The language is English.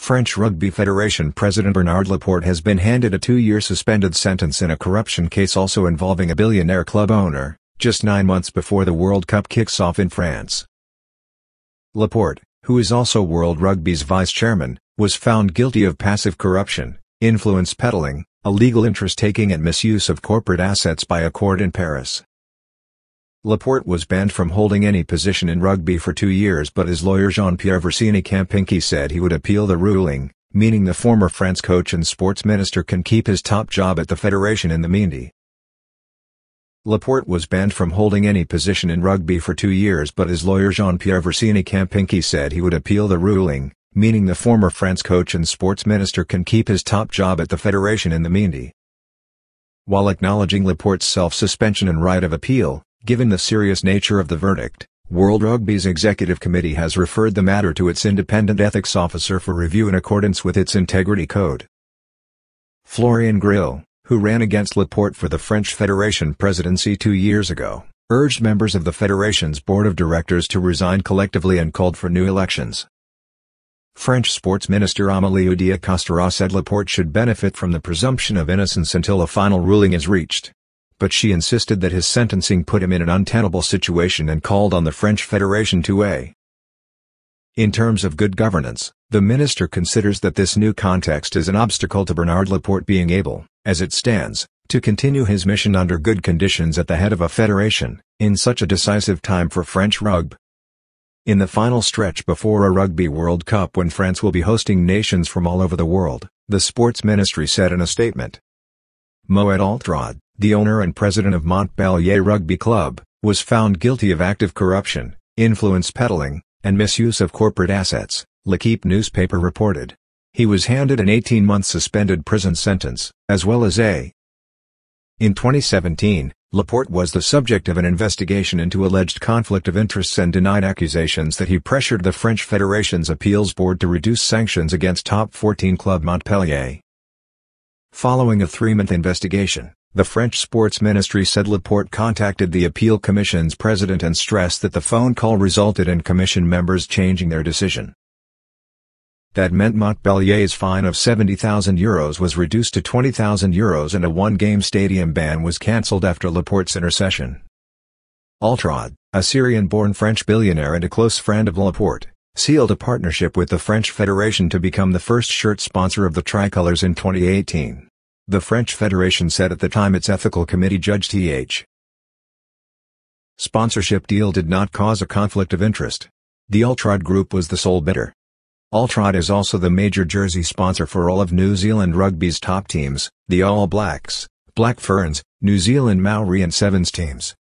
French Rugby Federation President Bernard Laporte has been handed a 2-year suspended sentence in a corruption case also involving a billionaire club owner, just 9 months before the World Cup kicks off in France. Laporte, who is also World Rugby's vice-chairman, was found guilty of passive corruption, influence peddling, illegal interest-taking and misuse of corporate assets by a court in Paris. Laporte was banned from holding any position in rugby for 2 years, but his lawyer Jean-Pierre Versini-Campinchi said he would appeal the ruling, meaning the former France coach and sports minister can keep his top job at the federation in the meantime. Laporte was banned from holding any position in rugby for 2 years, but his lawyer Jean-Pierre Versini-Campinchi said he would appeal the ruling, meaning the former France coach and sports minister can keep his top job at the federation in the meantime. While acknowledging Laporte's self-suspension and right of appeal, given the serious nature of the verdict, World Rugby's executive committee has referred the matter to its independent ethics officer for review in accordance with its integrity code. Florian Grill, who ran against Laporte for the French Federation presidency 2 years ago, urged members of the federation's board of directors to resign collectively and called for new elections. French sports minister Amélie Oudéa-Castéra said Laporte should benefit from the presumption of innocence until a final ruling is reached. But she insisted that his sentencing put him in an untenable situation and called on the French Federation to act. In terms of good governance, the minister considers that this new context is an obstacle to Bernard Laporte being able, as it stands, to continue his mission under good conditions at the head of a federation, in such a decisive time for French rugby. In the final stretch before a Rugby World Cup when France will be hosting nations from all over the world, the sports ministry said in a statement. Moed Altrad, the owner and president of Montpellier Rugby Club, was found guilty of active corruption, influence peddling, and misuse of corporate assets, L'Équipe newspaper reported. He was handed an 18-month suspended prison sentence, as well as a. In 2017, Laporte was the subject of an investigation into alleged conflict of interests and denied accusations that he pressured the French Federation's appeals board to reduce sanctions against top 14 club Montpellier. Following a 3-month investigation, the French sports ministry said Laporte contacted the appeal commission's president and stressed that the phone call resulted in commission members changing their decision. That meant Montpellier's fine of €70,000 was reduced to €20,000 and a 1-game stadium ban was cancelled after Laporte's intercession. Altrad, a Syrian-born French billionaire and a close friend of Laporte, sealed a partnership with the French Federation to become the first shirt sponsor of the tricolours in 2018. The French Federation said at the time its ethical committee judged th. sponsorship deal did not cause a conflict of interest. The Altrad Group was the sole bidder. Altrad is also the major jersey sponsor for all of New Zealand Rugby's top teams, the All Blacks, Black Ferns, New Zealand Maori and Sevens teams.